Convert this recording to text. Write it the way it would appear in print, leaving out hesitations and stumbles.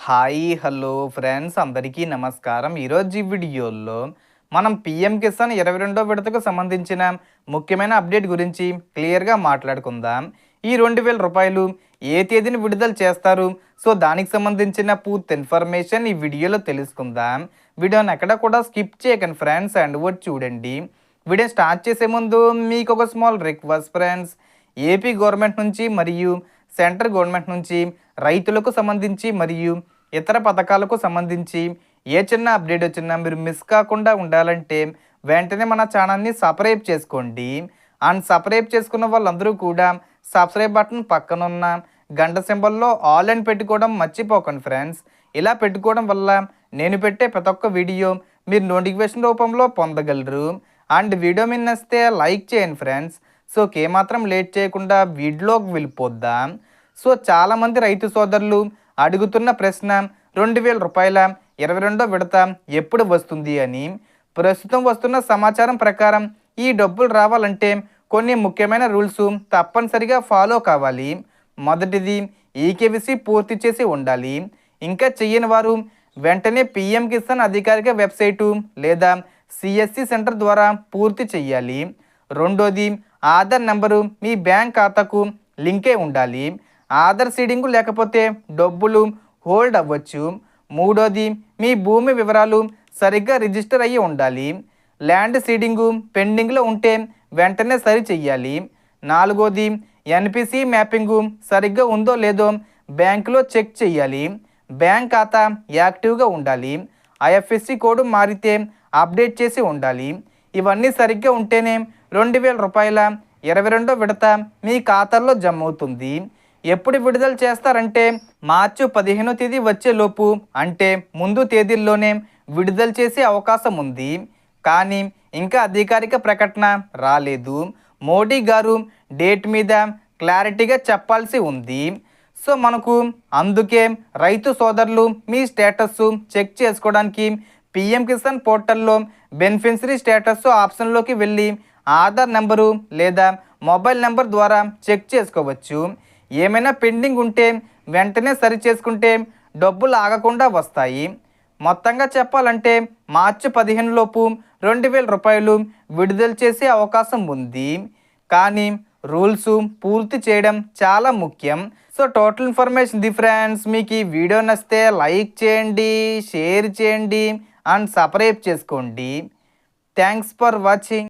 Hi hello friends అందరికీ నమస్కారం. ఈరోజు ఈ వీడియోలో మనం పీఎం కిసాన్ 22వ విడతకు సంబంధించిన ముఖ్యమైన అప్డేట్ గురించి క్లియర్గా మాట్లాడుకుందాం. ఈ 2000 రూపాయలు ఏ తేదీని విడుదల చేస్తారు, సో దానికి సంబంధించిన పూర్తి ఇన్ఫర్మేషన్ ఈ వీడియోలో తెలుసుకుందాం. వీడియోని ఎక్కడ కూడా స్కిప్ చేయకండి ఫ్రెండ్స్, అండ్ వర్డ్ చూడండి. వీడియో స్టార్ట్ చేసే ముందు మీకు ఒక small request friends. AP government నుంచి మరియు సెంట్రల్ గవర్నమెంట్ నుంచి రైతులకు సంబంధించి మరియు ఇతర పథకాలకు సంబంధించి ఏ చిన్న అప్డేట్ వచ్చినా మీరు మిస్ కాకుండా ఉండాలంటే వెంటనే మన ఛానల్ని సబ్స్క్రైబ్ చేసుకోండి. అండ్ సబ్స్క్రైబ్ చేసుకున్న వాళ్ళందరూ కూడా సబ్స్క్రైబ్ బటన్ పక్కనున్న గంట సింబల్లో ఆల్ అని పెట్టుకోవడం మర్చిపోకండి ఫ్రెండ్స్. ఇలా పెట్టుకోవడం వల్ల నేను పెట్టే ప్రతి ఒక్క వీడియో మీరు నోటిఫికేషన్ రూపంలో పొందగలరు. అండ్ వీడియో మీద నచ్చితే లైక్ చేయండి ఫ్రెండ్స్. సో ఏమాత్రం లేట్ చేయకుండా వీడియోకి వెళ్ళిపోద్దాం. సో చాలామంది రైతు సోదరులు అడుగుతున్న ప్రశ్న 2000 రూపాయల 22వ విడత ఎప్పుడు వస్తుంది అని. ప్రస్తుతం వస్తున్న సమాచారం ప్రకారం ఈ డబ్బులు రావాలంటే కొన్ని ముఖ్యమైన రూల్స్ తప్పనిసరిగా ఫాలో కావాలి. మొదటిది, ఈకేవీసీ పూర్తి చేసి ఉండాలి. ఇంకా చెయ్యని వారు వెంటనే పీఎం కిసాన్ అధికారిక వెబ్సైటు లేదా సిఎస్సి సెంటర్ ద్వారా పూర్తి చెయ్యాలి. రెండోది, ఆధార్ నెంబరు మీ బ్యాంక్ ఖాతాకు లింకే ఉండాలి. ఆధార్ సీడింగు లేకపోతే డబ్బులు హోల్డ్ అవ్వచ్చు. మూడోది, మీ భూమి వివరాలు సరిగ్గా రిజిస్టర్ అయ్యి ఉండాలి. ల్యాండ్ సీడింగు పెండింగ్లో ఉంటే వెంటనే సరి చెయ్యాలి. నాలుగోది, ఎన్పిసి మ్యాపింగు సరిగ్గా ఉందో లేదో బ్యాంకులో చెక్ చేయాలి. బ్యాంక్ ఖాతా యాక్టివ్గా ఉండాలి. ఐఎఫ్ఎస్సి కోడ్ మారితే అప్డేట్ చేసి ఉండాలి. ఇవన్నీ సరిగ్గా ఉంటేనే 2000 రూపాయల 22వ విడత మీ ఖాతాల్లో జమ అవుతుంది. ఎప్పుడు విడుదల చేస్తారంటే మార్చి 15వ తేదీ వచ్చేలోపు, అంటే ముందు తేదీల్లోనే విడుదల చేసే అవకాశం ఉంది. కానీ ఇంకా అధికారిక ప్రకటన రాలేదు. మోడీ గారు డేట్ మీద క్లారిటీగా చెప్పాల్సి ఉంది. సో మనకు అందుకే రైతు సోదరులు మీ స్టేటస్ చెక్ చేసుకోవడానికి పీఎం కిసాన్ పోర్టల్లో బెనిఫిషరీ స్టేటస్ ఆప్షన్లోకి వెళ్ళి ఆధార్ నెంబరు లేదా మొబైల్ నెంబర్ ద్వారా చెక్ చేసుకోవచ్చు. ఏమైనా పెండింగ్ ఉంటే వెంటనే సరి చేసుకుంటే డబ్బులు ఆగకుండా వస్తాయి. మొత్తంగా చెప్పాలంటే మార్చి 15 లోపు 2000 రూపాయలు విడుదల చేసే అవకాశం ఉంది. కానీ రూల్స్ పూర్తి చేయడం చాలా ముఖ్యం. So total information the friends. మీకు ఈ వీడియో నచ్చితే లైక్ చేయండి, షేర్ చేయండి అండ్ సబ్స్క్రైబ్ చేసుకోండి. Thanks for watching.